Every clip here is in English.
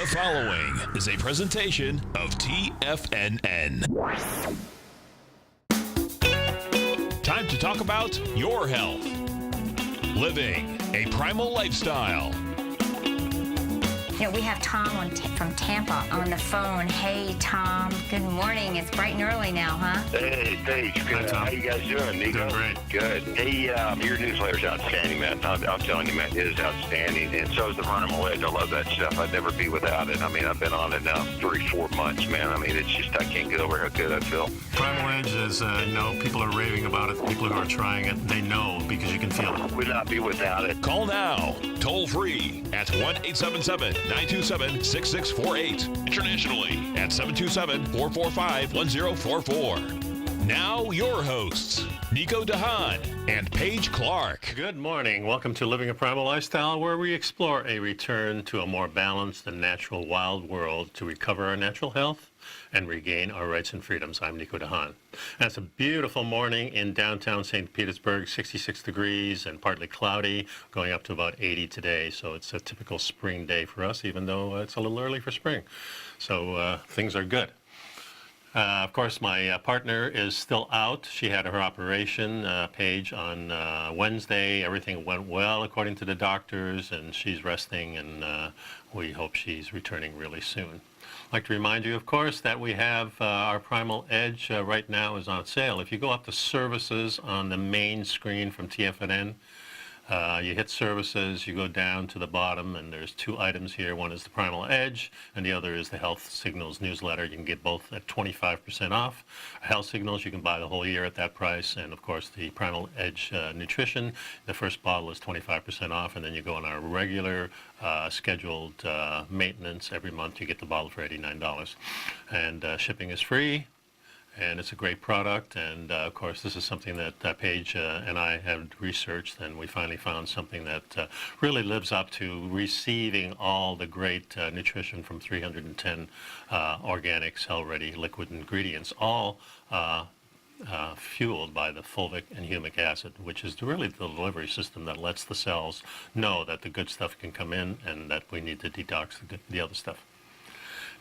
The following is a presentation of TFNN. Time to talk about your health. Living a primal lifestyle. You know, we have Tom from Tampa on the phone. Hey, Tom. Good morning. It's bright and early now, huh? Hey, Paige. Good. Hi, Tom. How you guys doing, Nico? Doing great. Good. Hey, your newsletter's outstanding, man. I'm telling you, man, it is outstanding. And so is the Primal Edge. I love that stuff. I'd never be without it. I mean, I've been on it now 3-4 months, man. I mean, it's just, I can't get over how good I feel. Primal Edge is, people are raving about it. People who are trying it, they know because you can feel it. Would not be without it. Call now, toll free at 1-877-927-6648. Internationally at 727-445-1044. Now your hosts, Nico de Haan and Paige Clark. Good morning. Welcome to Living a Primal Lifestyle, where we explore a return to a more balanced and natural wild world to recover our natural health and regain our rights and freedoms. I'm Nico de Haan. And it's a beautiful morning in downtown St. Petersburg, 66 degrees and partly cloudy, going up to about 80 today. So it's a typical spring day for us, even though it's a little early for spring. So things are good. Of course, my partner is still out. She had her operation, Paige, on Wednesday. Everything went well according to the doctors, and she's resting, and we hope she's returning really soon. I'd like to remind you, of course, that we have our Primal Edge right now is on sale. If you go up to services on the main screen from TFNN, you hit services, you go down to the bottom, and there's two items here. One is the Primal Edge, and the other is the Health Signals newsletter. You can get both at 25% off. Health Signals, you can buy the whole year at that price, and of course the Primal Edge Nutrition, the first bottle is 25% off, and then you go on our regular scheduled maintenance every month. You get the bottle for $89, and shipping is free. And it's a great product, and of course this is something that Paige and I have researched, and we finally found something that really lives up to receiving all the great nutrition from 310 organic cell-ready liquid ingredients, all fueled by the fulvic and humic acid, which is really the delivery system that lets the cells know that the good stuff can come in and that we need to detox the other stuff.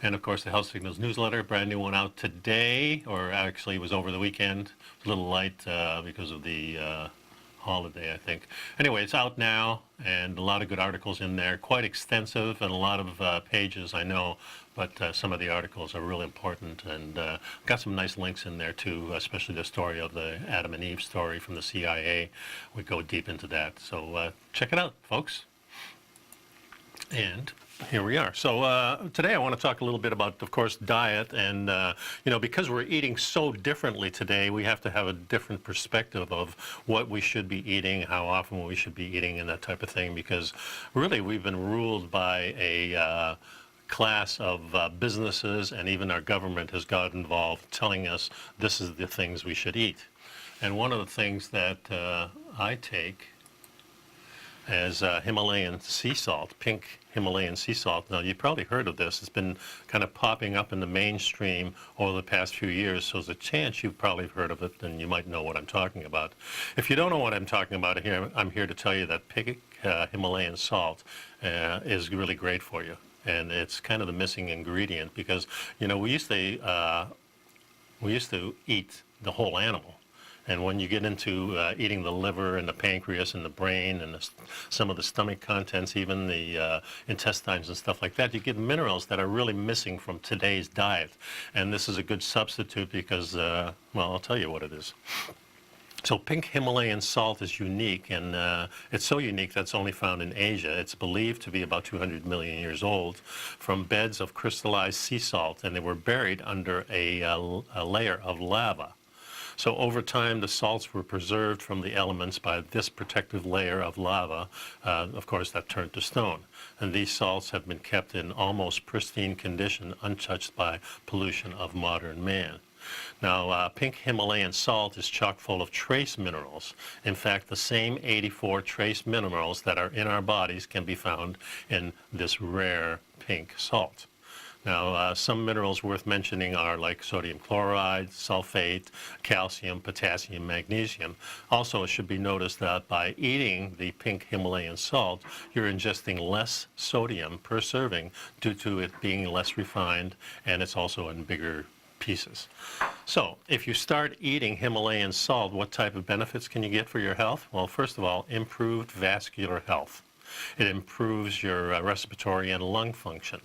And of course, the Health Signals newsletter, brand new one out today, or actually it was over the weekend. It was a little light because of the holiday, I think. Anyway, it's out now, and a lot of good articles in there, quite extensive, and a lot of pages, I know, but some of the articles are really important, and got some nice links in there too, especially the story of the Adam and Eve story from the CIA. We go deep into that, so check it out, folks. And here we are. So today I want to talk a little bit about, of course, diet. And, because we're eating so differently today, we have to have a different perspective of what we should be eating, how often we should be eating, and that type of thing. Because really we've been ruled by a class of businesses, and even our government has got involved telling us this is the things we should eat. And one of the things that I take as Himalayan sea salt, pink Himalayan sea salt. Now, you've probably heard of this. It's been kind of popping up in the mainstream over the past few years, so there's a chance you've probably heard of it, and you might know what I'm talking about. If you don't know what I'm talking about here, I'm here to tell you that pink Himalayan salt is really great for you, and it's kind of the missing ingredient because, we used to eat the whole animal. And when you get into eating the liver and the pancreas and the brain and some of the stomach contents, even the intestines and stuff like that, you get minerals that are really missing from today's diet. And this is a good substitute because, I'll tell you what it is. So pink Himalayan salt is unique, and it's so unique that it's only found in Asia. It's believed to be about 200 million years old from beds of crystallized sea salt, and they were buried under a layer of lava. So over time, the salts were preserved from the elements by this protective layer of lava, of course, that turned to stone. And these salts have been kept in almost pristine condition, untouched by pollution of modern man. Now, pink Himalayan salt is chock full of trace minerals. In fact, the same 84 trace minerals that are in our bodies can be found in this rare pink salt. Now, some minerals worth mentioning are like sodium chloride, sulfate, calcium, potassium, magnesium. Also, it should be noticed that by eating the pink Himalayan salt, you're ingesting less sodium per serving due to it being less refined, and it's also in bigger pieces. So, if you start eating Himalayan salt, what type of benefits can you get for your health? Well, first of all, improved vascular health. It improves your respiratory and lung function.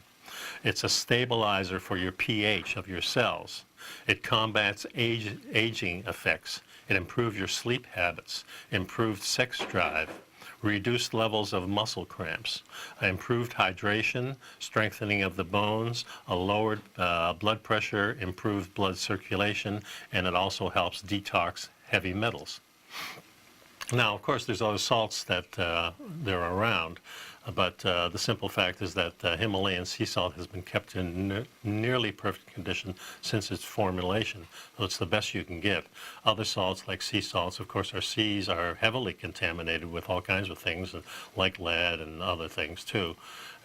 It's a stabilizer for your pH of your cells. It combats aging effects. It improves your sleep habits, improved sex drive, reduced levels of muscle cramps, improved hydration, strengthening of the bones, a lowered blood pressure, improved blood circulation, and it also helps detox heavy metals. Now, of course, there's other salts that they're around, but the simple fact is that Himalayan sea salt has been kept in nearly perfect condition since its formulation, so it's the best you can get. Other salts, like sea salts, of course, our seas are heavily contaminated with all kinds of things, like lead and other things, too.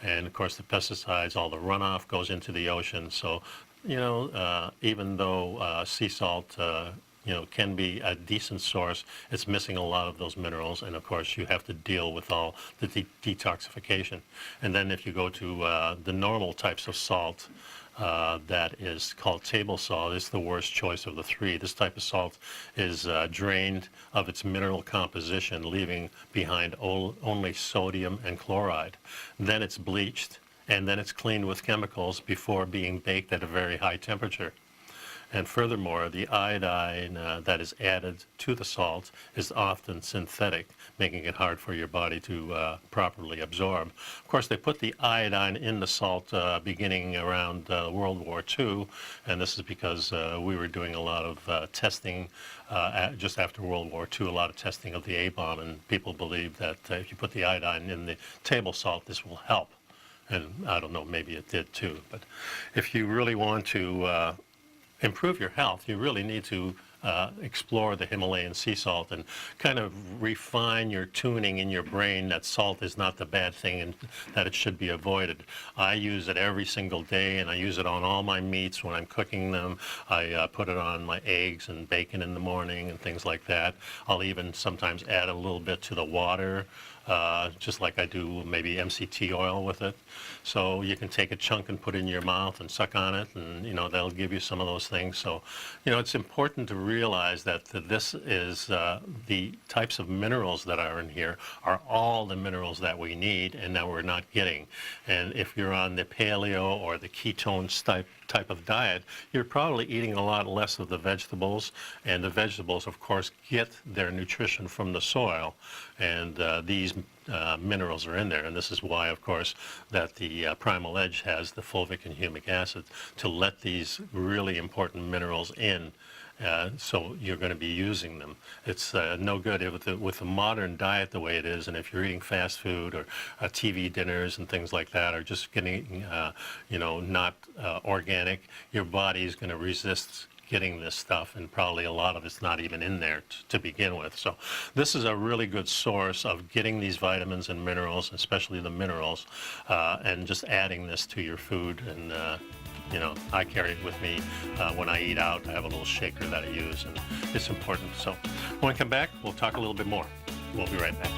And, of course, the pesticides, all the runoff goes into the ocean, so, you know, even though sea salt can be a decent source, it's missing a lot of those minerals, and of course you have to deal with all the detoxification. And then if you go to the normal types of salt, that is called table salt, it's the worst choice of the three. This type of salt is drained of its mineral composition, leaving behind only sodium and chloride. Then it's bleached, and then it's cleaned with chemicals before being baked at a very high temperature. And furthermore, the iodine that is added to the salt is often synthetic, making it hard for your body to properly absorb. Of course, they put the iodine in the salt beginning around World War II, and this is because we were doing a lot of testing just after World War II, a lot of testing of the A-bomb, and people believed that if you put the iodine in the table salt, this will help. And I don't know, maybe it did too. But if you really want to improve your health, you really need to explore the Himalayan sea salt and kind of refine your tuning in your brain that salt is not the bad thing and that it should be avoided. I use it every single day, and I use it on all my meats when I'm cooking them. I put it on my eggs and bacon in the morning and things like that. I'll even sometimes add a little bit to the water, just like I do maybe MCT oil with it. So you can take a chunk and put it in your mouth and suck on it, and that'll give you some of those things. So it's important to realize that this is the types of minerals that are in here are all the minerals that we need and that we're not getting. And if you're on the paleo or the ketones type of diet, you're probably eating a lot less of the vegetables, and the vegetables, of course, get their nutrition from the soil, and these minerals are in there, and this is why, of course, that the Primal Edge has the fulvic and humic acid to let these really important minerals in. So you're going to be using them. It's no good with the modern diet the way it is, and if you're eating fast food or TV dinners and things like that, or just getting, not organic, your body is going to resist getting this stuff, and probably a lot of it's not even in there to begin with. So this is a really good source of getting these vitamins and minerals, especially the minerals, and just adding this to your food. And I carry it with me when I eat out. I have a little shaker that I use, and it's important. So when we come back, we'll talk a little bit more. We'll be right back.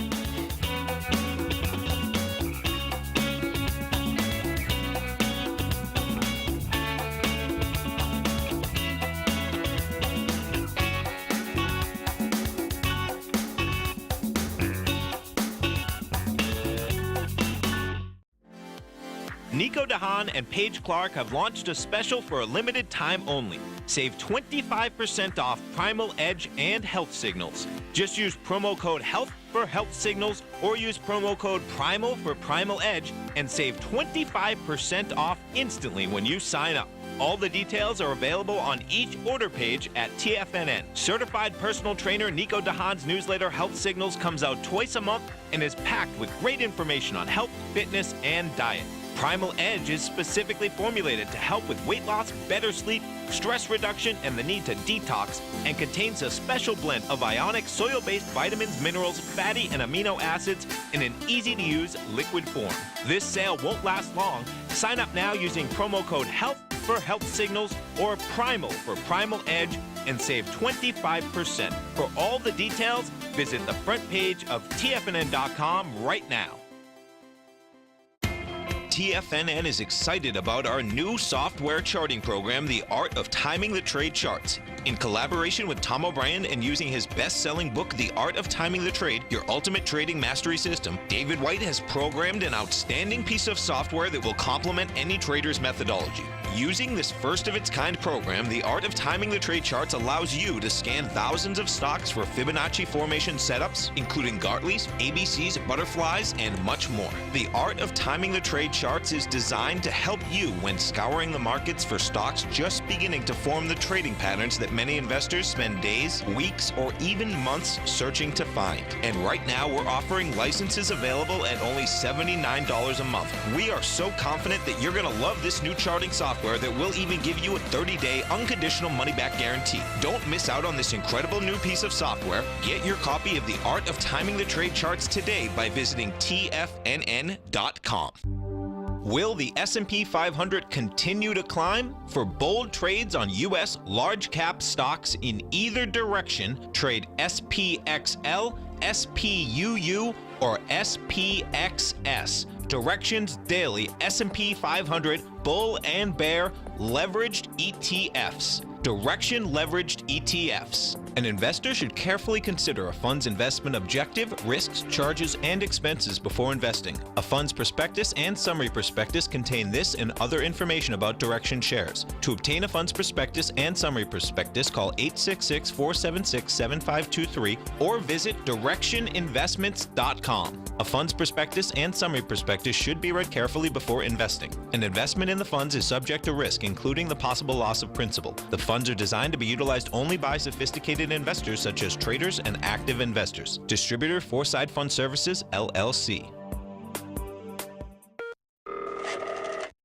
Nico de Haan and Paige Clark have launched a special for a limited time only. Save 25% off Primal Edge and Health Signals. Just use promo code HEALTH for Health Signals, or use promo code PRIMAL for Primal Edge and save 25% off instantly when you sign up. All the details are available on each order page at TFNN. Certified personal trainer Nico de Haan's newsletter Health Signals comes out twice a month and is packed with great information on health, fitness, and diet. Primal Edge is specifically formulated to help with weight loss, better sleep, stress reduction, and the need to detox, and contains a special blend of ionic soil-based vitamins, minerals, fatty, and amino acids in an easy-to-use liquid form. This sale won't last long, Sign up now using promo code HEALTH for Health Signals or Primal for Primal Edge and save 25%. For all the details, visit the front page of TFNN.com right now. TFNN is excited about our new software charting program, The Art of Timing the Trade Charts. In collaboration with Tom O'Brien and using his best-selling book, The Art of Timing the Trade, Your Ultimate Trading Mastery System, David White has programmed an outstanding piece of software that will complement any trader's methodology. Using this first-of-its-kind program, The Art of Timing the Trade Charts allows you to scan thousands of stocks for Fibonacci formation setups, including Gartley's, ABC's, butterflies, and much more. The Art of Timing the Trade Charts is designed to help you when scouring the markets for stocks just beginning to form the trading patterns that many investors spend days, weeks, or even months searching to find. And right now, we're offering licenses available at only $79 a month. We are so confident that you're going to love this new charting software that will even give you a 30-day unconditional money-back guarantee. Don't miss out on this incredible new piece of software. Get your copy of The Art of Timing the Trade Charts today by visiting TFNN.com. Will the S&P 500 continue to climb? For bold trades on U.S. large-cap stocks in either direction, trade SPXL, SPUU, or SPXS. Directions Daily S&P 500 Bull and Bear Leveraged ETFs. Direction Leveraged ETFs. An investor should carefully consider a fund's investment objective, risks, charges, and expenses before investing. A fund's prospectus and summary prospectus contain this and other information about Direction shares. To obtain a fund's prospectus and summary prospectus, call 866-476-7523 or visit directioninvestments.com. A fund's prospectus and summary prospectus should be read carefully before investing. An investment in the funds is subject to risk, including the possible loss of principal. The funds are designed to be utilized only by sophisticated investors such as traders and active investors. Distributor Foreside Fund Services, LLC.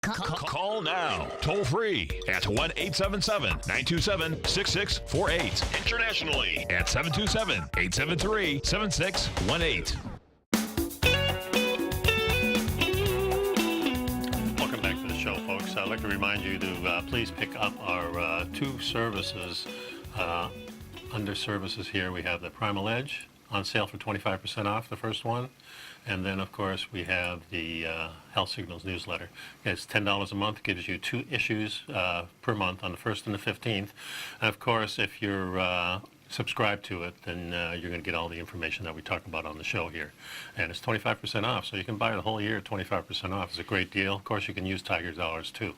Call now, toll free at 1-877-927-6648. Internationally at 727-873-7618. Welcome back to the show, folks. I'd like to remind you to please pick up our two services. Under services here, we have the Primal Edge on sale for 25% off, the first one. And then, of course, we have the Health Signals newsletter. It's $10 a month, gives you 2 issues per month on the 1st and the 15th. And, of course, if you're subscribed to it, then you're going to get all the information that we talk about on the show here. And it's 25% off, so you can buy it the whole year at 25% off. It's a great deal. Of course, you can use Tiger Dollars, too.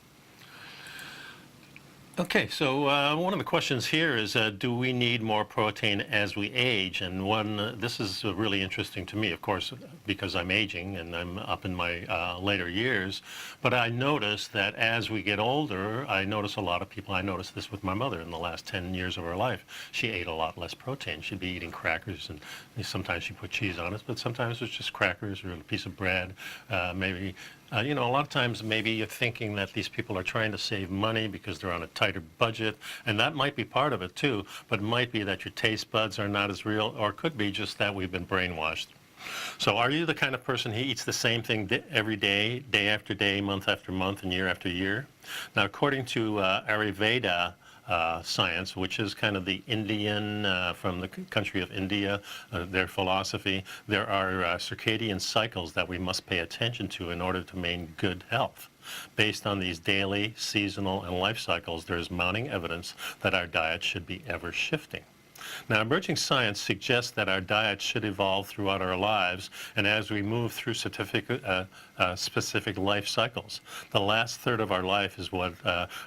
Okay, so one of the questions here is, do we need more protein as we age? And this is really interesting to me, of course, because I'm aging and I'm up in my later years. But I notice that as we get older, I notice a lot of people, I noticed this with my mother in the last 10 years of her life. She ate a lot less protein. She'd be eating crackers, and sometimes she put cheese on it, but sometimes it's just crackers or a piece of bread, maybe. You know, a lot of times maybe you're thinking that these people are trying to save money because they're on a tighter budget, and that might be part of it too, but it might be that your taste buds are not as real, or it could be just that we've been brainwashed. So are you the kind of person who eats the same thing every day, day after day, month after month, and year after year? Now, according to Ayurveda, science, which is kind of the Indian, from the country of India, their philosophy, there are circadian cycles that we must pay attention to in order to maintain good health. Based on these daily, seasonal, and life cycles, there is mounting evidence that our diet should be ever shifting. Now, emerging science suggests that our diet should evolve throughout our lives and as we move through specific life cycles. The last third of our life is what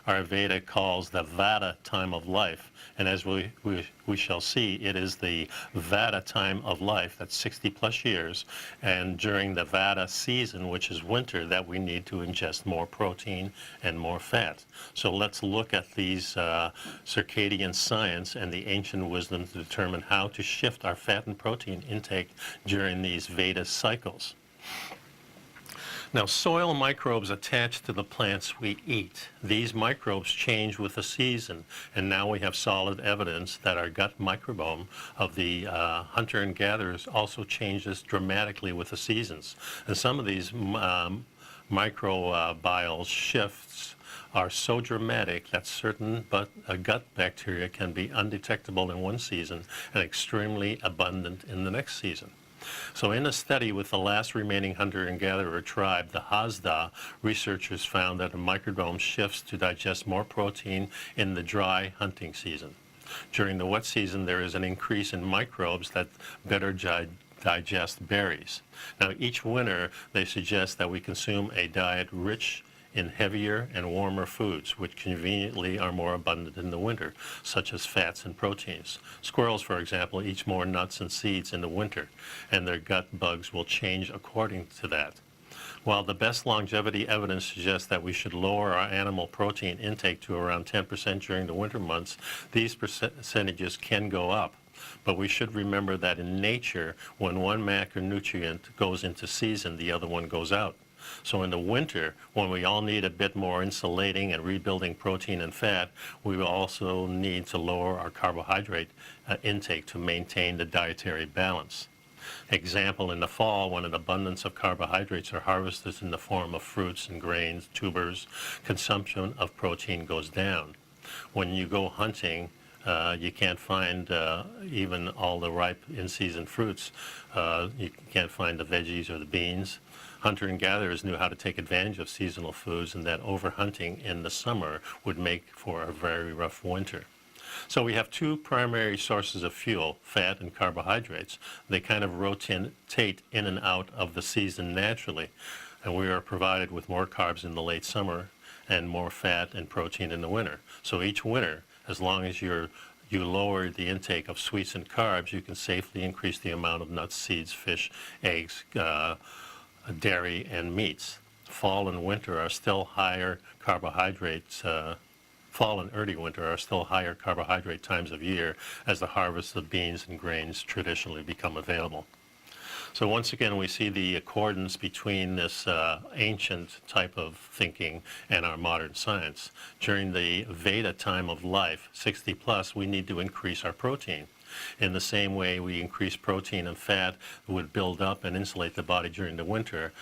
Ayurveda calls the Vata time of life. And as we shall see, it is the Vata time of life, that's 60 plus years, and during the Vata season, which is winter, that we need to ingest more protein and more fat. So let's look at these circadian science and the ancient wisdom to determine how to shift our fat and protein intake during these Vata cycles. Now, soil microbes attach to the plants we eat. These microbes change with the season, and now we have solid evidence that our gut microbiome of the hunter and gatherers also changes dramatically with the seasons. And some of these microbial shifts are so dramatic that certain gut bacteria can be undetectable in one season and extremely abundant in the next season. So in a study with the last remaining hunter and gatherer tribe, the Hazda, researchers found that a microbiome shifts to digest more protein in the dry hunting season. During the wet season, there is an increase in microbes that better digest berries. Now, each winter, they suggest that we consume a diet rich in heavier and warmer foods, which conveniently are more abundant in the winter, such as fats and proteins. Squirrels, for example, eat more nuts and seeds in the winter, and their gut bugs will change according to that. While the best longevity evidence suggests that we should lower our animal protein intake to around 10% during the winter months, these percentages can go up. But we should remember that in nature, when one macronutrient goes into season, the other one goes out. So in the winter, when we all need a bit more insulating and rebuilding protein and fat, we will also need to lower our carbohydrate intake to maintain the dietary balance. Example, in the fall, when an abundance of carbohydrates are harvested in the form of fruits and grains, tubers, consumption of protein goes down. When you go hunting, you can't find even all the ripe in-season fruits. You can't find the veggies or the beans. Hunter and gatherers knew how to take advantage of seasonal foods, and that overhunting in the summer would make for a very rough winter. So we have two primary sources of fuel, fat and carbohydrates. They kind of rotate in and out of the season naturally, and we are provided with more carbs in the late summer and more fat and protein in the winter. So each winter, as long as you lower the intake of sweets and carbs, you can safely increase the amount of nuts, seeds, fish, eggs, dairy, and meats. Fall and winter are still higher carbohydrates. Fall and early winter are still higher carbohydrate times of year as the harvest of beans and grains traditionally become available. So once again, we see the accordance between this ancient type of thinking and our modern science. During the Veda time of life, 60 plus, we need to increase our protein. In the same way we increase protein and fat would build up and insulate the body during the winter,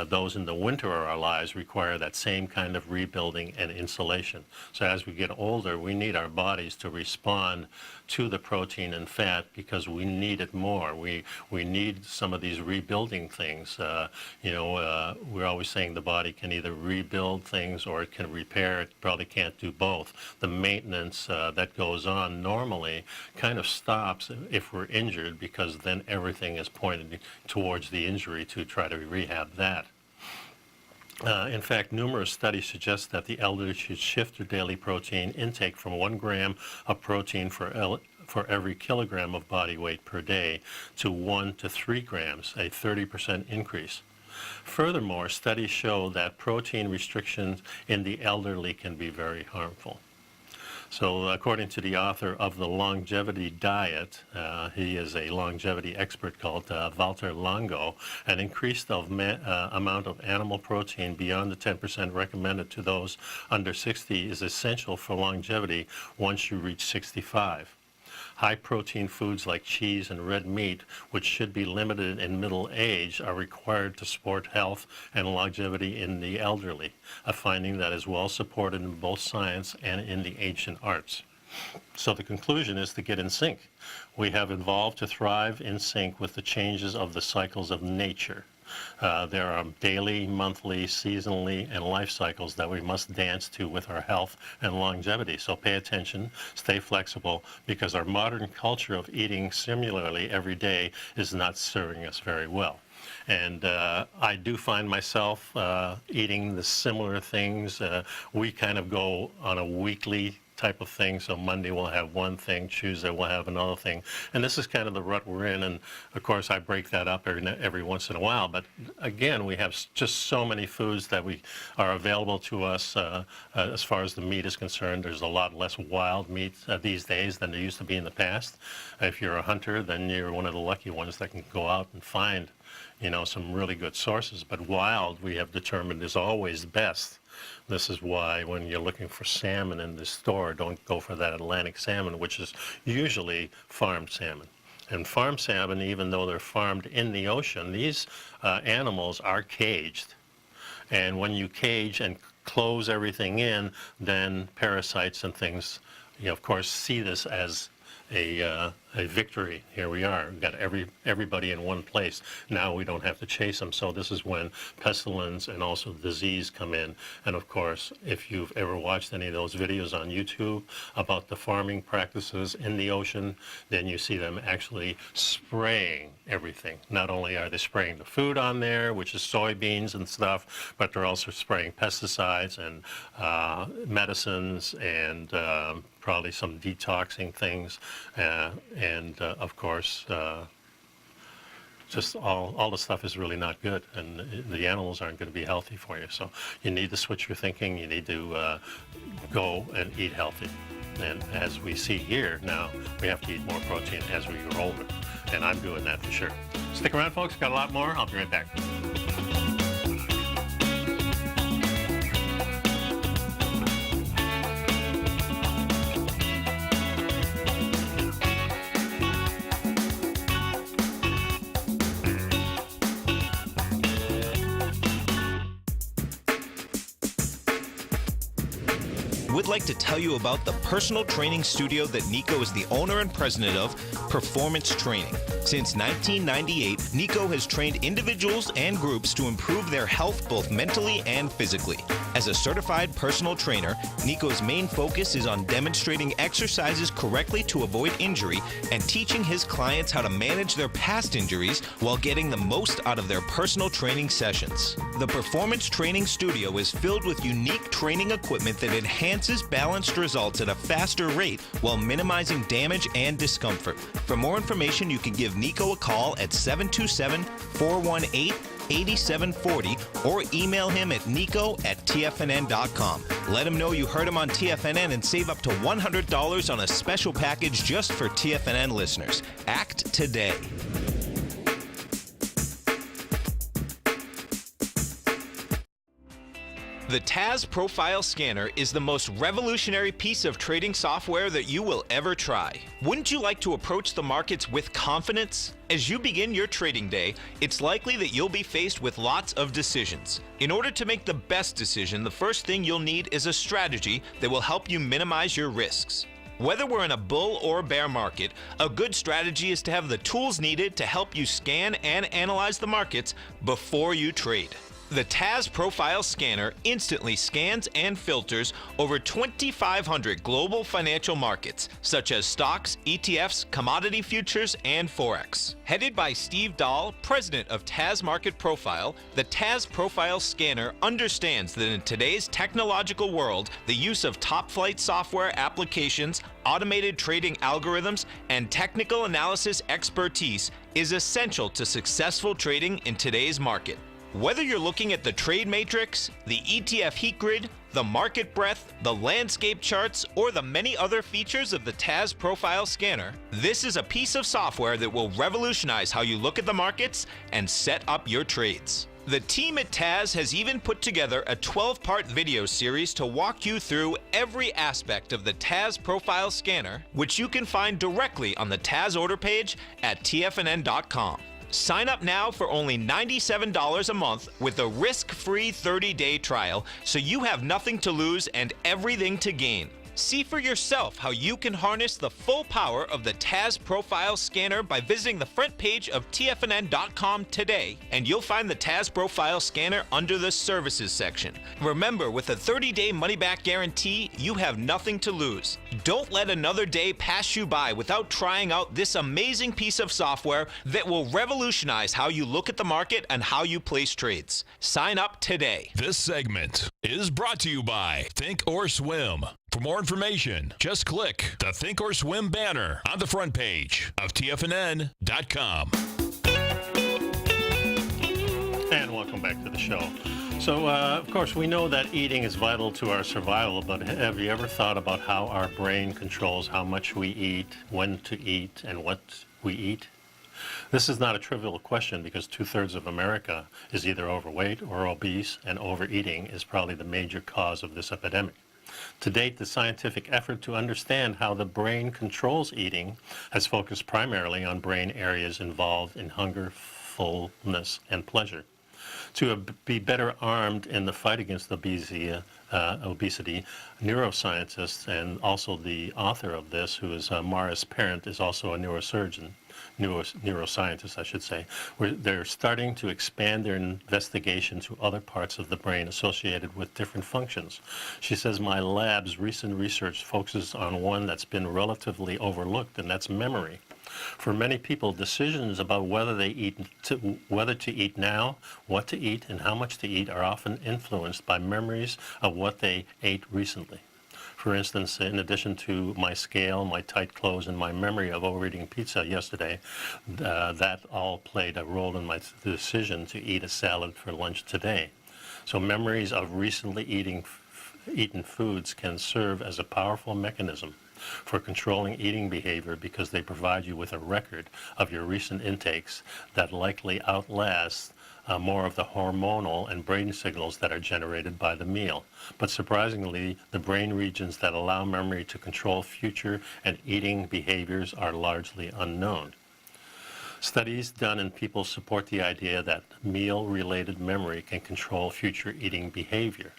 those in the winter of our lives require that same kind of rebuilding and insulation. So as we get older, we need our bodies to respond to the protein and fat because we need it more. We need some of these rebuilding things. We're always saying the body can either rebuild things or it can repair. It probably can't do both. The maintenance that goes on normally kind of stops if we're injured, because then everything is pointed towards the injury to try to rehab that. In fact, numerous studies suggest that the elderly should shift their daily protein intake from 1 gram of protein for every kilogram of body weight per day to 1 to 3 grams, a 30% increase. Furthermore, studies show that protein restrictions in the elderly can be very harmful. So according to the author of The Longevity Diet, he is a longevity expert called Walter Longo, an increased amount of animal protein beyond the 10% recommended to those under 60 is essential for longevity once you reach 65. High-protein foods like cheese and red meat, which should be limited in middle age, are required to support health and longevity in the elderly, a finding that is well supported in both science and in the ancient arts. So the conclusion is to get in sync. We have evolved to thrive in sync with the changes of the cycles of nature. There are daily, monthly, seasonally, and life cycles that we must dance to with our health and longevity. So pay attention, stay flexible, because our modern culture of eating similarly every day is not serving us very well. And I do find myself eating the similar things. We kind of go on a weekly type of thing. So Monday we'll have one thing, Tuesday we'll have another thing. And this is kind of the rut we're in. And of course I break that up every once in a while. But again, we have just so many foods that are available to us as far as the meat is concerned. There's a lot less wild meat these days than there used to be in the past. If you're a hunter, then you're one of the lucky ones that can go out and find some really good sources. But wild, we have determined, is always best. This is why when you're looking for salmon in the store, don't go for that Atlantic salmon, which is usually farmed salmon. And farmed salmon, even though they're farmed in the ocean, these animals are caged. And when you cage and close everything in, then parasites and things, of course, see this as a victory. Here we are. We've got everybody in one place. Now we don't have to chase them. So this is when pestilence and also disease come in. And of course, if you've ever watched any of those videos on YouTube about the farming practices in the ocean, then you see them actually spraying everything. Not only are they spraying the food on there, which is soybeans and stuff, but they're also spraying pesticides and medicines and probably some detoxing things, and of course, just all the stuff is really not good, and the animals aren't going to be healthy for you. So you need to switch your thinking. You need to go and eat healthy. And as we see here now, we have to eat more protein as we grow older, and I'm doing that for sure. Stick around, folks. Got a lot more. I'll be right back. We'd like to tell you about the personal training studio that Nico is the owner and president of, Performance Training. Since 1998, Nico has trained individuals and groups to improve their health both mentally and physically. As a certified personal trainer, Nico's main focus is on demonstrating exercises correctly to avoid injury and teaching his clients how to manage their past injuries while getting the most out of their personal training sessions. The Performance Training Studio is filled with unique training equipment that enhances balanced results at a faster rate while minimizing damage and discomfort. For more information, you can give Nico a call at 727-418-8740 or email him at nico@tfnn.com. Let him know you heard him on TFNN and save up to $100 on a special package just for TFNN listeners. Act today. The TAS Profile Scanner is the most revolutionary piece of trading software that you will ever try. Wouldn't you like to approach the markets with confidence? As you begin your trading day, it's likely that you'll be faced with lots of decisions. In order to make the best decision, the first thing you'll need is a strategy that will help you minimize your risks. Whether we're in a bull or bear market, a good strategy is to have the tools needed to help you scan and analyze the markets before you trade. The TAS Profile Scanner instantly scans and filters over 2,500 global financial markets, such as stocks, ETFs, commodity futures, and Forex. Headed by Steve Dahl, president of TAS Market Profile, the TAS Profile Scanner understands that in today's technological world, the use of top-flight software applications, automated trading algorithms, and technical analysis expertise is essential to successful trading in today's market. Whether you're looking at the trade matrix, the ETF heat grid, the market breadth, the landscape charts, or the many other features of the TAS Profile Scanner, this is a piece of software that will revolutionize how you look at the markets and set up your trades. The team at TAS has even put together a 12-part video series to walk you through every aspect of the TAS Profile Scanner, which you can find directly on the TAS order page at tfnn.com. Sign up now for only $97 a month with a risk-free 30-day trial, so you have nothing to lose and everything to gain. See for yourself how you can harness the full power of the TAS Profile Scanner by visiting the front page of tfnn.com today, and you'll find the TAS Profile Scanner under the Services section. Remember, with a 30-day money-back guarantee, you have nothing to lose. Don't let another day pass you by without trying out this amazing piece of software that will revolutionize how you look at the market and how you place trades. Sign up today. This segment is brought to you by Think or Swim. For more information, just click the Think or Swim banner on the front page of TFNN.com. And welcome back to the show. So, of course, we know that eating is vital to our survival, but have you ever thought about how our brain controls how much we eat, when to eat, and what we eat? This is not a trivial question because 2/3 of America is either overweight or obese, and overeating is probably the major cause of this epidemic. To date, the scientific effort to understand how the brain controls eating has focused primarily on brain areas involved in hunger, fullness, and pleasure. To be better armed in the fight against obesity, neuroscientists and also the author of this, who is Morris Parent, is also a neuroscientist, I should say. They're starting to expand their investigation to other parts of the brain associated with different functions. She says, my lab's recent research focuses on one that's been relatively overlooked, and that's memory. For many people, decisions about whether to eat now, what to eat, and how much to eat are often influenced by memories of what they ate recently. For instance, in addition to my scale, my tight clothes, and my memory of overeating pizza yesterday, that all played a role in my decision to eat a salad for lunch today. So memories of recently eaten foods can serve as a powerful mechanism for controlling eating behavior because they provide you with a record of your recent intakes that likely outlasts more of the hormonal and brain signals that are generated by the meal. But surprisingly, the brain regions that allow memory to control future and eating behaviors are largely unknown. Studies done in people support the idea that meal-related memory can control future eating behavior.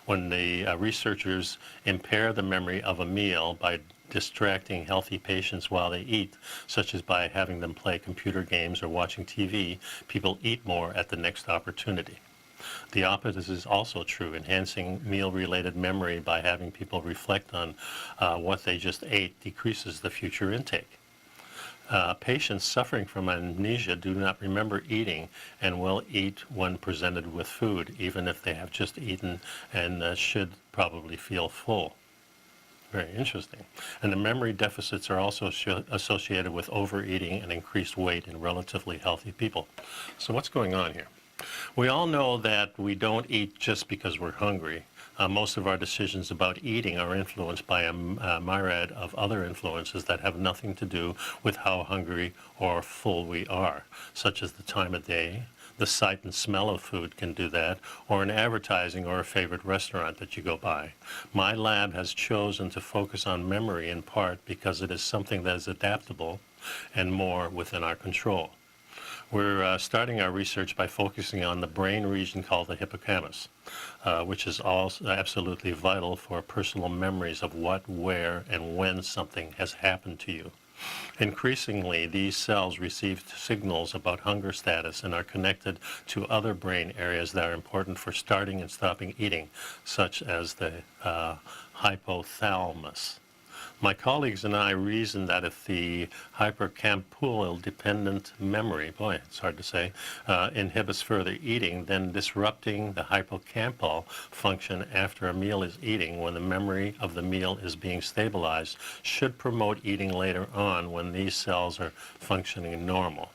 When the researchers impair the memory of a meal by distracting healthy patients while they eat, such as by having them play computer games or watching TV, people eat more at the next opportunity. The opposite is also true. Enhancing meal-related memory by having people reflect on what they just ate decreases the future intake. Patients suffering from amnesia do not remember eating and will eat when presented with food, even if they have just eaten and should probably feel full. Very interesting. And the memory deficits are also associated with overeating and increased weight in relatively healthy people. So what's going on here? We all know that we don't eat just because we're hungry. Most of our decisions about eating are influenced by a myriad of other influences that have nothing to do with how hungry or full we are, such as the time of day. The sight and smell of food can do that, or an advertising or a favorite restaurant that you go by. My lab has chosen to focus on memory in part because it is something that is adaptable and more within our control. We're starting our research by focusing on the brain region called the hippocampus, which is also absolutely vital for personal memories of what, where, and when something has happened to you. Increasingly, these cells receive signals about hunger status and are connected to other brain areas that are important for starting and stopping eating, such as the hypothalamus. My colleagues and I reasoned that if the hippocampal-dependent memory, boy, it's hard to say, inhibits further eating, then disrupting the hippocampal function after a meal is eating when the memory of the meal is being stabilized should promote eating later on when these cells are functioning normal.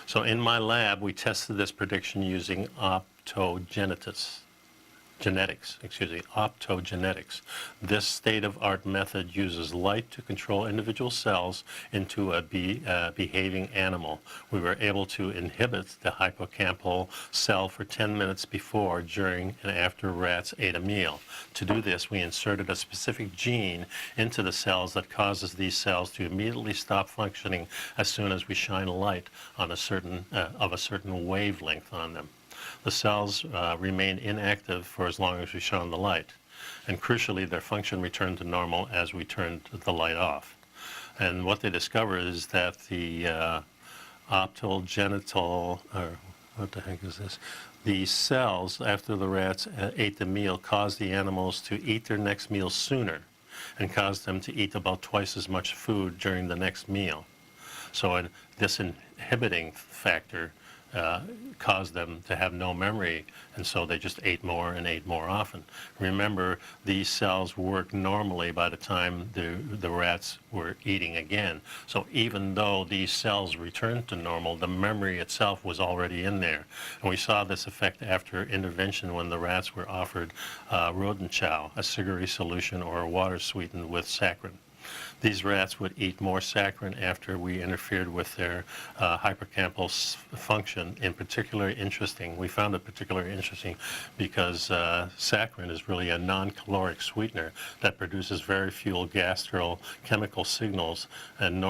So in my lab, we tested this prediction using optogenetics. Optogenetics. This state-of-art method uses light to control individual cells into a behaving animal. We were able to inhibit the hippocampal cell for 10 minutes before, during, and after rats ate a meal. To do this, we inserted a specific gene into the cells that causes these cells to immediately stop functioning as soon as we shine a light on a certain wavelength on them. The cells remain inactive for as long as we shone the light. And crucially, their function returned to normal as we turned the light off. And what they discovered is that the optogenital, or what the heck is this? The cells, after the rats ate the meal, caused the animals to eat their next meal sooner and caused them to eat about twice as much food during the next meal. So this inhibiting factor caused them to have no memory, and so they just ate more and ate more often. Remember, these cells worked normally by the time the rats were eating again. So even though these cells returned to normal, the memory itself was already in there. And we saw this effect after intervention when the rats were offered rodent chow, a sugary solution or water sweetened with saccharin. These rats would eat more saccharin after we interfered with their hippocampal function. In particular interesting, we found it particularly interesting because saccharin is really a non-caloric sweetener that produces very few gastrochemical signals, and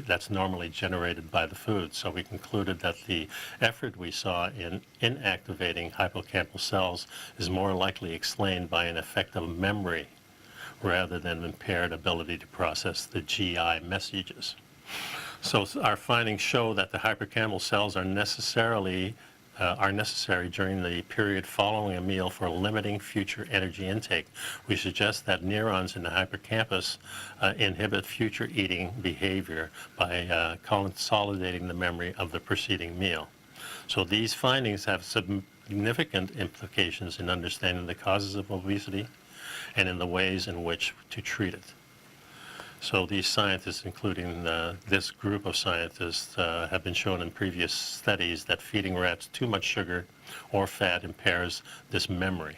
that's normally generated by the food. So we concluded that the effort we saw in inactivating hippocampal cells is more likely explained by an effect of memory rather than impaired ability to process the GI messages. So our findings show that the hippocampal cells are necessary during the period following a meal for limiting future energy intake. We suggest that neurons in the hippocampus inhibit future eating behavior by consolidating the memory of the preceding meal. So these findings have significant implications in understanding the causes of obesity and in the ways in which to treat it. So these scientists, including this group of scientists, have been shown in previous studies that feeding rats too much sugar or fat impairs this memory.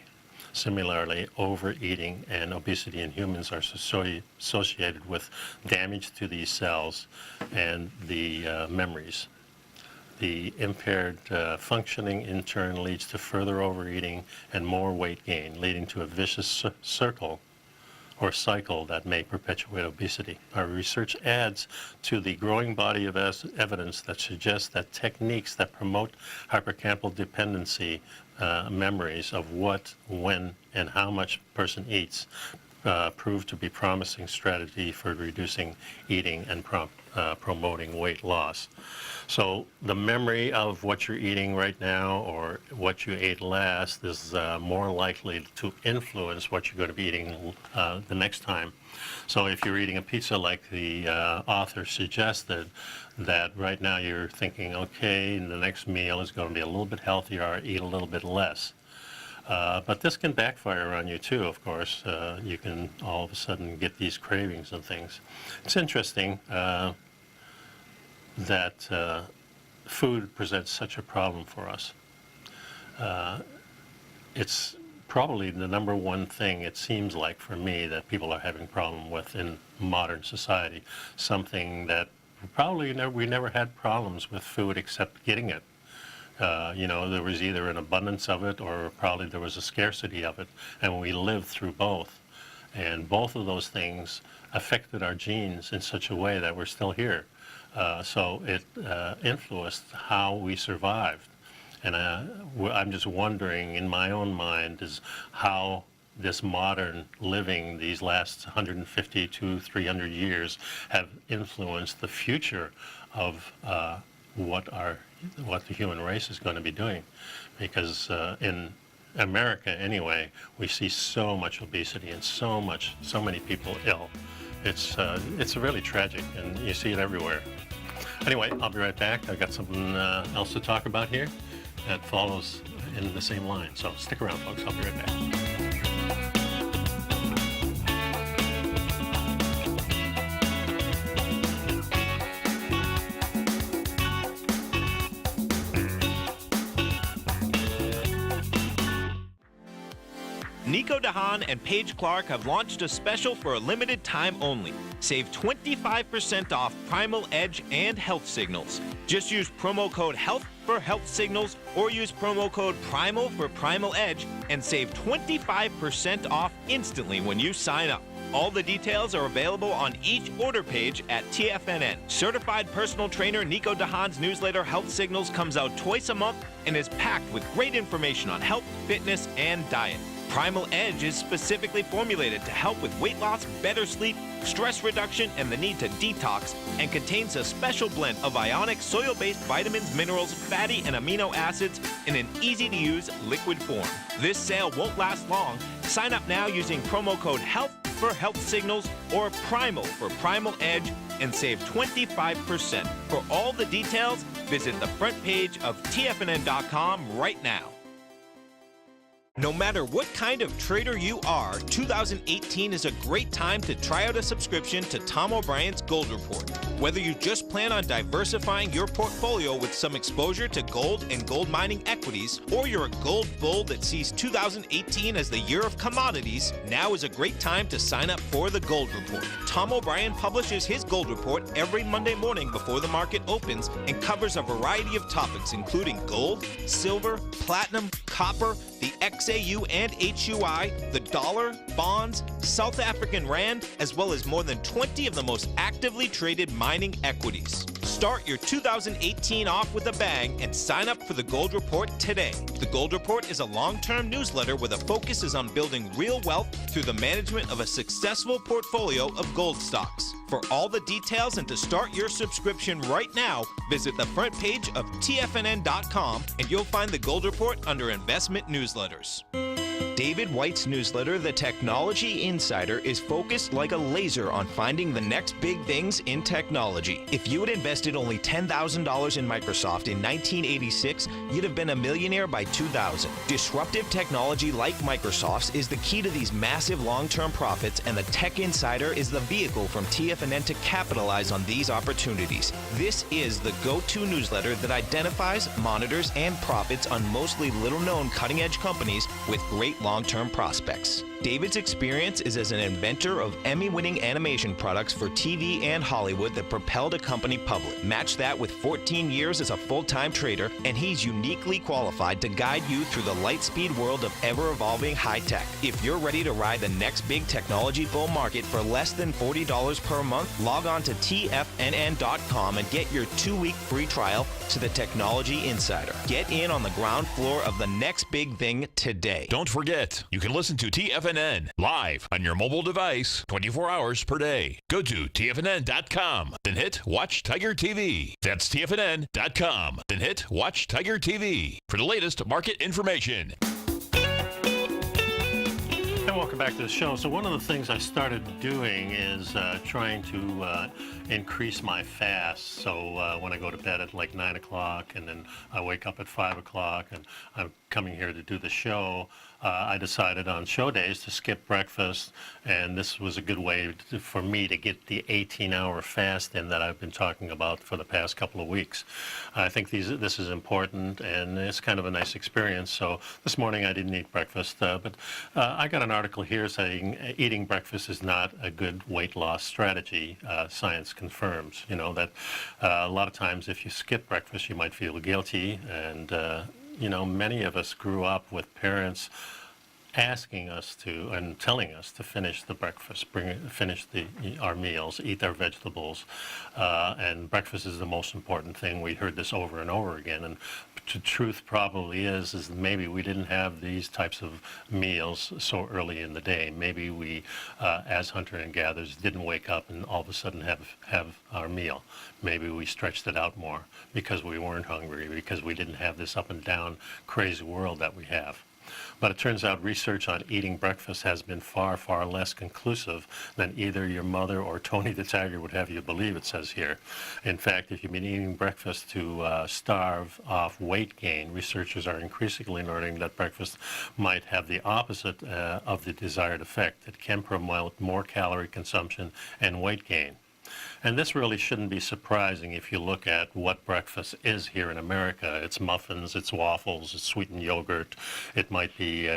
Similarly, overeating and obesity in humans are associated with damage to these cells and the memories. The impaired functioning in turn leads to further overeating and more weight gain, leading to a vicious cycle that may perpetuate obesity. Our research adds to the growing body of evidence that suggests that techniques that promote hippocampal dependency memories of what, when, and how much a person eats prove to be promising strategy for reducing eating and promoting weight loss. So the memory of what you're eating right now or what you ate last is more likely to influence what you're going to be eating the next time. So if you're eating a pizza like the author suggested, that right now you're thinking, okay, the next meal is going to be a little bit healthier or eat a little bit less. But this can backfire on you too, of course. You can all of a sudden get these cravings and things. It's interesting that food presents such a problem for us. It's probably the number one thing, it seems like for me, that people are having a problem with in modern society. Something that we never had problems with food except getting it. There was either an abundance of it or probably there was a scarcity of it, and we lived through both. And both of those things affected our genes in such a way that we're still here. So it influenced how we survived. And I'm just wondering in my own mind is how this modern living, these last 150 to 300 years, have influenced the future of what the human race is going to be doing. Because in America anyway, we see so much obesity and so many people ill. It's really tragic, and you see it everywhere. Anyway, I'll be right back. I've got something else to talk about here that follows in the same line. So stick around, folks. I'll be right back. Nico de Haan and Paige Clark have launched a special for a limited time only. Save 25% off Primal Edge and Health Signals. Just use promo code HEALTH for Health Signals or use promo code PRIMAL for Primal Edge and save 25% off instantly when you sign up. All the details are available on each order page at TFNN. Certified personal trainer Nico de Haan's newsletter Health Signals comes out twice a month and is packed with great information on health, fitness, and diet. Primal Edge is specifically formulated to help with weight loss, better sleep, stress reduction, and the need to detox, and contains a special blend of ionic soil-based vitamins, minerals, fatty, and amino acids in an easy-to-use liquid form. This sale won't last long. Sign up now using promo code HEALTH for Health Signals or Primal for Primal Edge and save 25%. For all the details, visit the front page of TFNN.com right now. No matter what kind of trader you are, 2018 is a great time to try out a subscription to Tom O'Brien's Gold Report. Whether you just plan on diversifying your portfolio with some exposure to gold and gold mining equities, or you're a gold bull that sees 2018 as the year of commodities, now is a great time to sign up for the Gold Report. Tom O'Brien publishes his Gold Report every Monday morning before the market opens and covers a variety of topics including gold, silver, platinum, copper, the XAU and HUI, the dollar, bonds, South African rand, as well as more than 20 of the most actively traded mining equities. Start your 2018 off with a bang and sign up for the Gold Report today. The Gold Report is a long-term newsletter where the focus is on building real wealth through the management of a successful portfolio of gold stocks. For all the details and to start your subscription right now, visit the front page of TFNN.com and you'll find the Gold Report under Investment Newsletters. David White's newsletter, The Technology Insider, is focused like a laser on finding the next big things in technology. If you had invested only $10,000 in Microsoft in 1986, you'd have been a millionaire by 2000. Disruptive technology like Microsoft's is the key to these massive long-term profits, and the Tech Insider is the vehicle from TFNN to capitalize on these opportunities. This is the go-to newsletter that identifies, monitors, and profits on mostly little-known cutting-edge companies with great long-term prospects. David's experience is as an inventor of Emmy-winning animation products for TV and Hollywood that propelled a company public. Match that with 14 years as a full-time trader, and he's uniquely qualified to guide you through the light-speed world of ever-evolving high-tech. If you're ready to ride the next big technology bull market for less than $40 per month, log on to TFNN.com and get your 2-week free trial to the Technology Insider. Get in on the ground floor of the next big thing today. Don't forget, you can listen to TFNN live on your mobile device 24 hours per day. Go to TFNN.com, then hit Watch Tiger TV. That's TFNN.com, then hit Watch Tiger TV for the latest market information. And welcome back to the show. So one of the things I started doing is trying to increase my fast. So when I go to bed at like 9 o'clock and then I wake up at 5 o'clock and I'm coming here to do the show, I decided on show days to skip breakfast, and this was a good way for me to get the 18-hour fast in that I've been talking about for the past couple of weeks. I think this is important, and it's kind of a nice experience. So this morning I didn't eat breakfast, but I got an article here saying eating breakfast is not a good weight loss strategy. Science confirms, that a lot of times if you skip breakfast you might feel guilty, and many of us grew up with parents asking us to and telling us to finish the breakfast, finish our meals, eat our vegetables, and breakfast is the most important thing. We heard this over and over again, and the truth probably is maybe we didn't have these types of meals so early in the day. Maybe we, as hunter and gatherers, didn't wake up and all of a sudden have our meal. Maybe we stretched it out more because we weren't hungry, because we didn't have this up and down crazy world that we have. But it turns out research on eating breakfast has been far, far less conclusive than either your mother or Tony the Tiger would have you believe, it says here. In fact, if you've been eating breakfast to starve off weight gain, researchers are increasingly learning that breakfast might have the opposite of the desired effect. It can promote more calorie consumption and weight gain. And this really shouldn't be surprising if you look at what breakfast is here in America. It's muffins, it's waffles, it's sweetened yogurt. It might be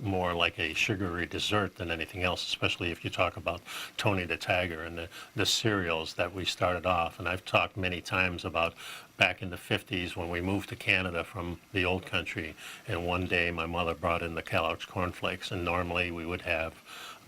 more like a sugary dessert than anything else, especially if you talk about Tony the Tiger and the cereals that we started off. And I've talked many times about back in the 50s when we moved to Canada from the old country, and one day my mother brought in the Kellogg's cornflakes, and normally we would have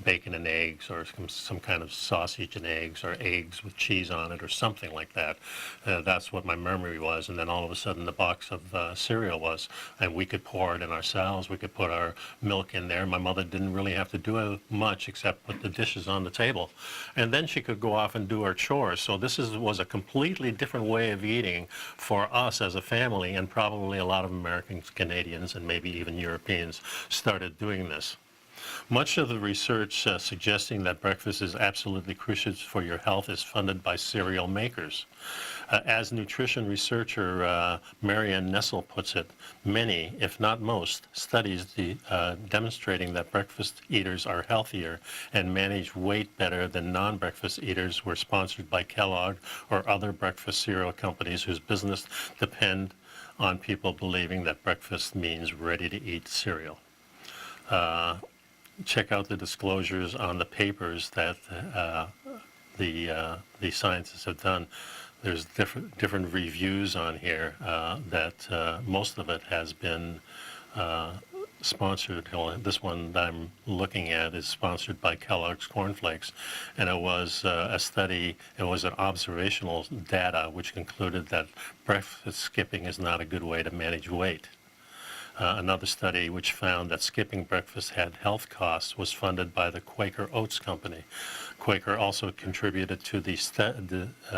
bacon and eggs or some kind of sausage and eggs or eggs with cheese on it or something like that. That's what my memory was. And then all of a sudden the box of cereal was, and we could pour it in ourselves. We could put our milk in there. My mother didn't really have to do much except put the dishes on the table. And then she could go off and do her chores. So this was a completely different way of eating for us as a family, and probably a lot of Americans, Canadians, and maybe even Europeans started doing this. Much of the research suggesting that breakfast is absolutely crucial for your health is funded by cereal makers. As nutrition researcher Marianne Nessel puts it, many, if not most, studies demonstrating that breakfast eaters are healthier and manage weight better than non-breakfast eaters were sponsored by Kellogg or other breakfast cereal companies whose business depend on people believing that breakfast means ready-to-eat cereal. Check out the disclosures on the papers that the scientists have done. There's different reviews on here that most of it has been sponsored. This one that I'm looking at is sponsored by Kellogg's Corn Flakes, and it was a study, it was an observational data which concluded that breakfast skipping is not a good way to manage weight. Another study which found that skipping breakfast had health costs was funded by the Quaker Oats Company. Quaker also contributed to the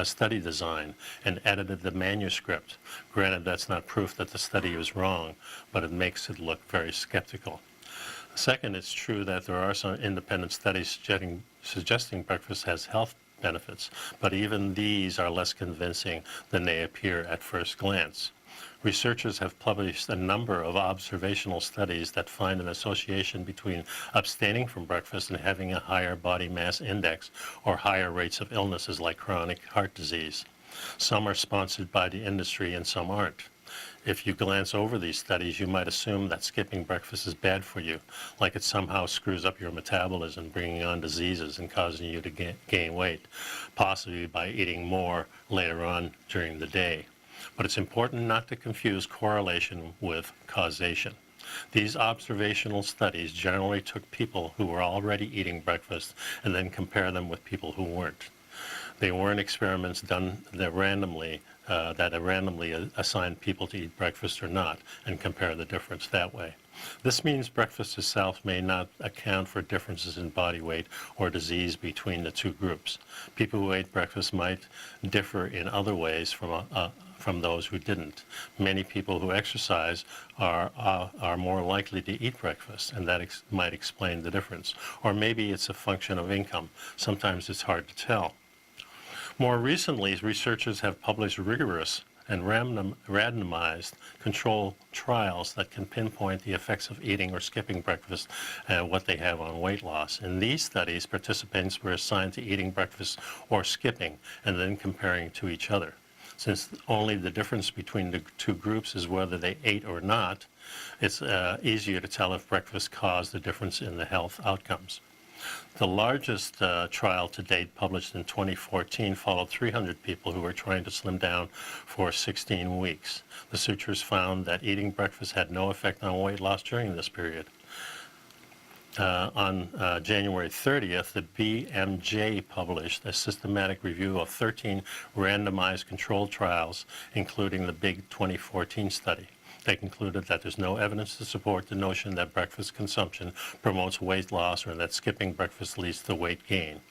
study design and edited the manuscript. Granted, that's not proof that the study was wrong, but it makes it look very skeptical. Second, it's true that there are some independent studies suggesting breakfast has health benefits, but even these are less convincing than they appear at first glance. Researchers have published a number of observational studies that find an association between abstaining from breakfast and having a higher body mass index or higher rates of illnesses like chronic heart disease. Some are sponsored by the industry and some aren't. If you glance over these studies, you might assume that skipping breakfast is bad for you, like it somehow screws up your metabolism, bringing on diseases and causing you to gain weight, possibly by eating more later on during the day. But it's important not to confuse correlation with causation. These observational studies generally took people who were already eating breakfast and then compare them with people who weren't. They weren't experiments done that randomly assigned people to eat breakfast or not and compare the difference that way. This means breakfast itself may not account for differences in body weight or disease between the two groups. People who ate breakfast might differ in other ways from those who didn't. Many people who exercise are more likely to eat breakfast, and that might explain the difference. Or maybe it's a function of income. Sometimes it's hard to tell. More recently, researchers have published rigorous and randomized control trials that can pinpoint the effects of eating or skipping breakfast and what they have on weight loss. In these studies, participants were assigned to eating breakfast or skipping and then comparing to each other. Since only the difference between the two groups is whether they ate or not, it's easier to tell if breakfast caused the difference in the health outcomes. The largest trial to date, published in 2014, followed 300 people who were trying to slim down for 16 weeks. The researchers found that eating breakfast had no effect on weight loss during this period. On January 30th, the BMJ published a systematic review of 13 randomized controlled trials, including the big 2014 study. They concluded that there's no evidence to support the notion that breakfast consumption promotes weight loss or that skipping breakfast leads to weight gain.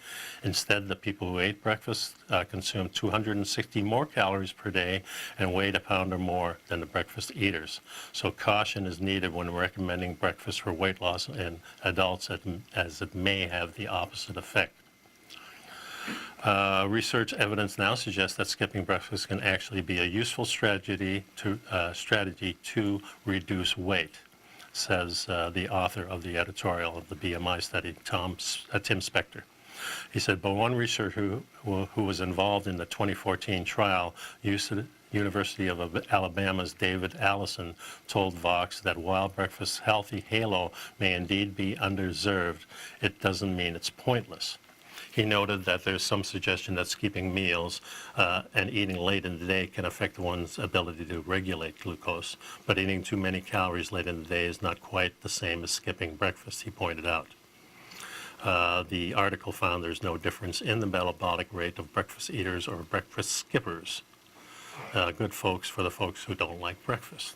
Instead, the people who ate breakfast consumed 260 more calories per day and weighed a pound or more than the breakfast eaters. So caution is needed when recommending breakfast for weight loss in adults, as it may have the opposite effect. Research evidence now suggests that skipping breakfast can actually be a useful strategy to reduce weight, says the author of the editorial of the BMI study, Tim Spector. He said, but one researcher who was involved in the 2014 trial, University of Alabama's David Allison, told Vox that while breakfast's healthy halo may indeed be underserved, it doesn't mean it's pointless. He noted that there's some suggestion that skipping meals and eating late in the day can affect one's ability to regulate glucose, but eating too many calories late in the day is not quite the same as skipping breakfast, he pointed out. The article found there's no difference in the metabolic rate of breakfast eaters or breakfast skippers. Good folks for the folks who don't like breakfast.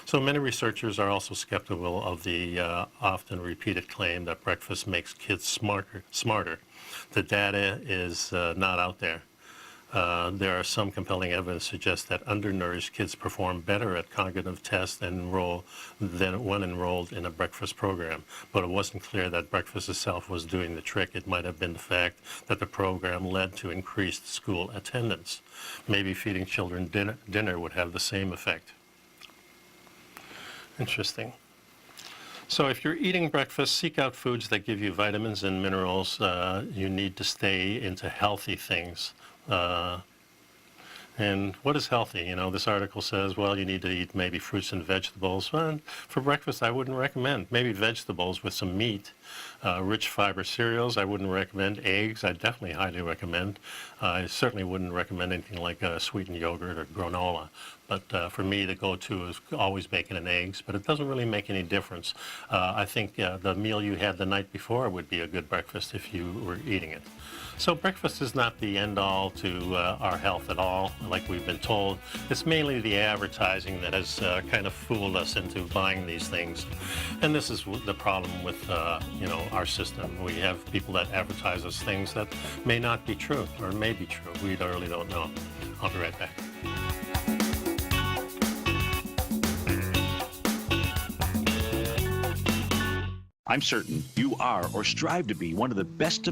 So many researchers are also skeptical of the often repeated claim that breakfast makes kids smarter. The data is not out there. There are some compelling evidence suggests that undernourished kids perform better at cognitive tests than when enrolled in a breakfast program. But it wasn't clear that breakfast itself was doing the trick. It might have been the fact that the program led to increased school attendance. Maybe feeding children dinner would have the same effect. Interesting. So if you're eating breakfast, seek out foods that give you vitamins and minerals. You need to stay into healthy things. And what is healthy? You know, this article says, well, you need to eat maybe fruits and vegetables. Well, for breakfast, I wouldn't recommend. Maybe vegetables with some meat. Rich fiber cereals, I wouldn't recommend. Eggs, I definitely highly recommend. I certainly wouldn't recommend anything like sweetened yogurt or granola. But for me, the go-to is always bacon and eggs, but it doesn't really make any difference. I think the meal you had the night before would be a good breakfast if you were eating it. So breakfast is not the end-all to our health at all, like we've been told. It's mainly the advertising that has kind of fooled us into buying these things. And this is the problem with, you know, our system. We have people that advertise us things that may not be true, or may be true. We really don't know. I'll be right back. I'm certain you are or strive to be one of the best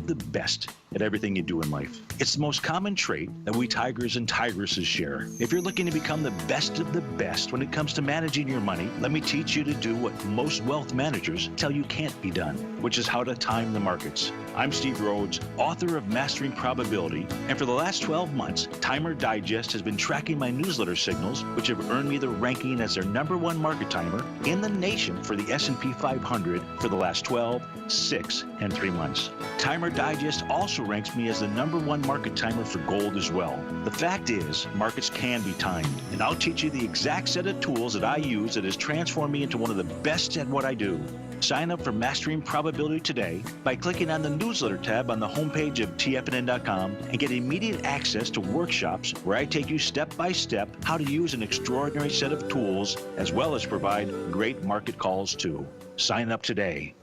at everything you do in life. It's the most common trait that we tigers and tigresses share. If you're looking to become the best of the best when it comes to managing your money, let me teach you to do what most wealth managers tell you can't be done, which is how to time the markets. I'm Steve Rhodes, author of Mastering Probability, and for the last 12 months, Timer Digest has been tracking my newsletter signals, which have earned me the ranking as their #1 market timer in the nation for the S&P 500 for the last 12, 6, and 3 months. Timer Digest also ranks me as the #1 market timer for gold as well. The fact is, markets can be timed, and I'll teach you the exact set of tools that I use that has transformed me into one of the best at what I do. Sign up for Mastering Probability today by clicking on the newsletter tab on the homepage of TFNN.com and get immediate access to workshops where I take you step by step how to use an extraordinary set of tools as well as provide great market calls too. Sign up today.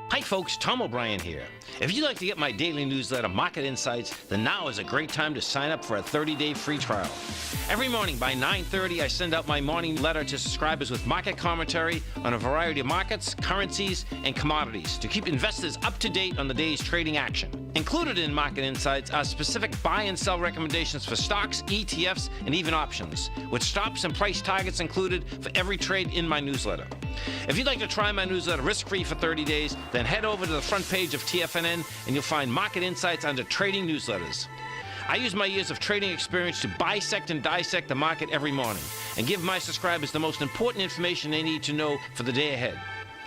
Hi folks, Tom O'Brien here. If you'd like to get my daily newsletter, Market Insights, then now is a great time to sign up for a 30-day free trial. Every morning by 9:30, I send out my morning letter to subscribers with market commentary on a variety of markets, currencies, and commodities to keep investors up to date on the day's trading action. Included in Market Insights are specific buy and sell recommendations for stocks, ETFs, and even options, with stops and price targets included for every trade in my newsletter. If you'd like to try my newsletter risk-free for 30 days, then head over to the front page of TFNN and you'll find Market Insights under Trading Newsletters. I use my years of trading experience to bisect and dissect the market every morning and give my subscribers the most important information they need to know for the day ahead.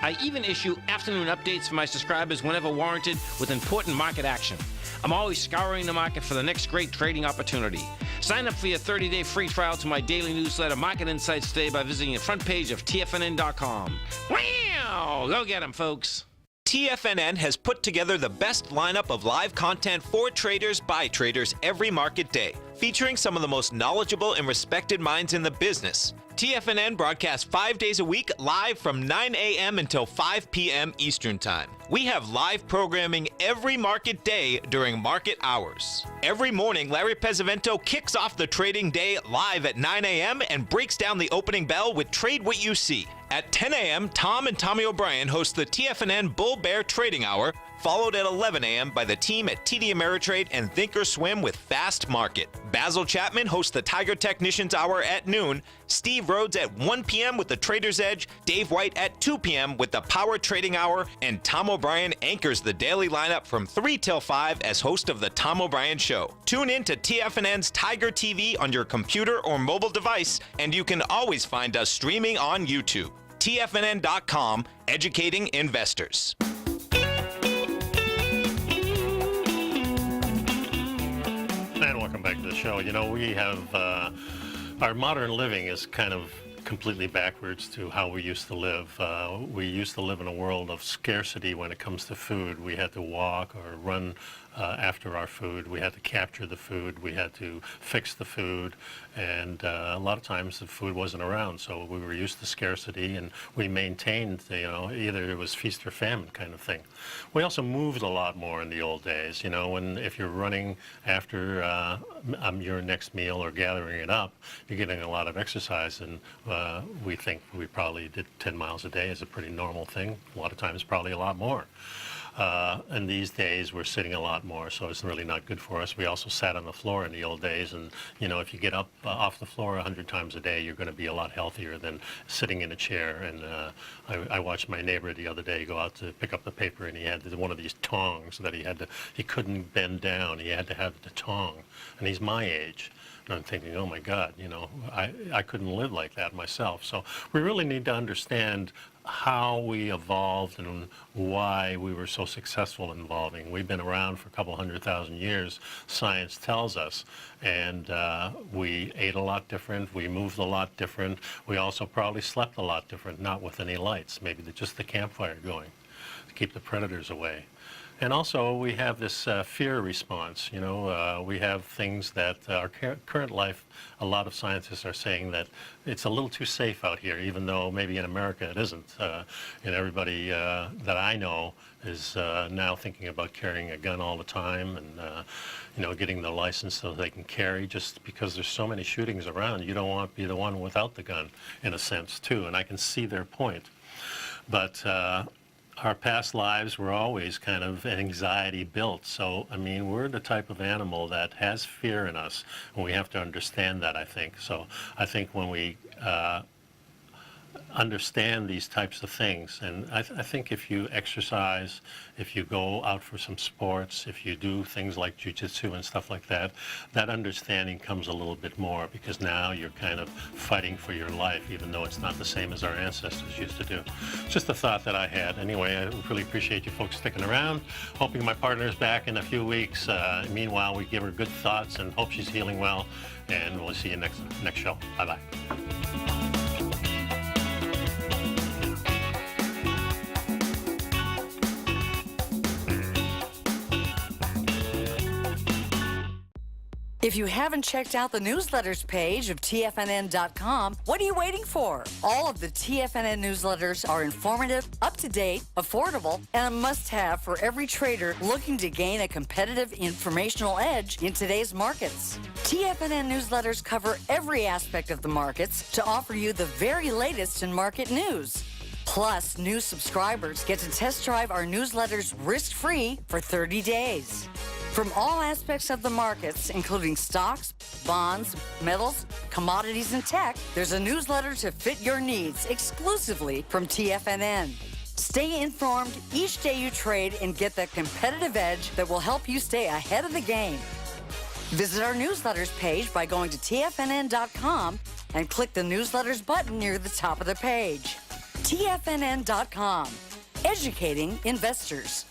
I even issue afternoon updates for my subscribers whenever warranted with important market action. I'm always scouring the market for the next great trading opportunity. Sign up for your 30-day free trial to my daily newsletter, Market Insights, today by visiting the front page of TFNN.com. Wow! Go get 'em, folks. TFNN has put together the best lineup of live content for traders by traders every market day, featuring some of the most knowledgeable and respected minds in the business. TFNN broadcasts 5 days a week live from 9 a.m. until 5 p.m. Eastern Time. We have live programming every market day during market hours. Every morning, Larry Pesavento kicks off the trading day live at 9 a.m. and breaks down the opening bell with Trade What You See. At 10 a.m., Tom and Tommy O'Brien host the TFNN Bull Bear Trading Hour, followed at 11 a.m. by the team at TD Ameritrade and Thinkorswim with Fast Market. Basil Chapman hosts the Tiger Technicians Hour at noon, Steve Rhodes at 1 p.m. with the Trader's Edge, Dave White at 2 p.m. with the Power Trading Hour, and Tom O'Brien anchors the daily lineup from 3 till 5 as host of the Tom O'Brien Show. Tune in to TFNN's Tiger TV on your computer or mobile device, and you can always find us streaming on YouTube. TFNN.com, educating investors. And welcome back to the show. You know, we have our modern living is kind of completely backwards to how we used to live. We used to live in a world of scarcity when it comes to food. We had to walk or run after our food. We had to capture the food. We had to fix the food. And a lot of times the food wasn't around, so we were used to scarcity, and we maintained, either it was feast or famine kind of thing. We also moved a lot more in the old days. If you're running after your next meal or gathering it up, you're getting a lot of exercise, and we think we probably did 10 miles a day is a pretty normal thing. A lot of times probably a lot more. And these days we're sitting a lot more, so it's really not good for us. We also sat on the floor in the old days, and if you get up off the floor 100 times a day, you're going to be a lot healthier than sitting in a chair. And I watched my neighbor the other day go out to pick up the paper, and he had one of these tongs that he couldn't bend down. He had to have the tong, and he's my age. And I'm thinking, oh my God, I couldn't live like that myself. So we really need to understand how we evolved and why we were so successful in evolving. We've been around for a couple 100,000 years, science tells us, and we ate a lot different, we moved a lot different, we also probably slept a lot different, not with any lights, maybe just the campfire going to keep the predators away. And also we have this fear response. We have things that our current life, a lot of scientists are saying that it's a little too safe out here, even though maybe in America it isn't. And everybody that I know is now thinking about carrying a gun all the time, and getting the license so they can carry, just because there's so many shootings around. You don't want to be the one without the gun, in a sense, too. And I can see their point. But our past lives were always kind of anxiety built. So, we're the type of animal that has fear in us, and we have to understand that, I think. So I think when we understand these types of things, and I think if you exercise, if you go out for some sports, if you do things like jiu-jitsu and stuff like that, that understanding comes a little bit more, because now you're kind of fighting for your life, even though it's not the same as our ancestors used to do. Just a thought that I had. Anyway, I really appreciate you folks sticking around. Hoping my partner's back in a few weeks. Meanwhile, we give her good thoughts and hope she's healing well, and we'll see you next show. Bye-bye. If you haven't checked out the newsletters page of TFNN.com, what are you waiting for? All of the TFNN newsletters are informative, up-to-date, affordable, and a must-have for every trader looking to gain a competitive informational edge in today's markets. TFNN newsletters cover every aspect of the markets to offer you the very latest in market news. Plus, new subscribers get to test drive our newsletters risk-free for 30 days. From all aspects of the markets, including stocks, bonds, metals, commodities, and tech, there's a newsletter to fit your needs exclusively from TFNN. Stay informed each day you trade and get that competitive edge that will help you stay ahead of the game. Visit our newsletters page by going to TFNN.com and click the newsletters button near the top of the page. TFNN.com, educating investors.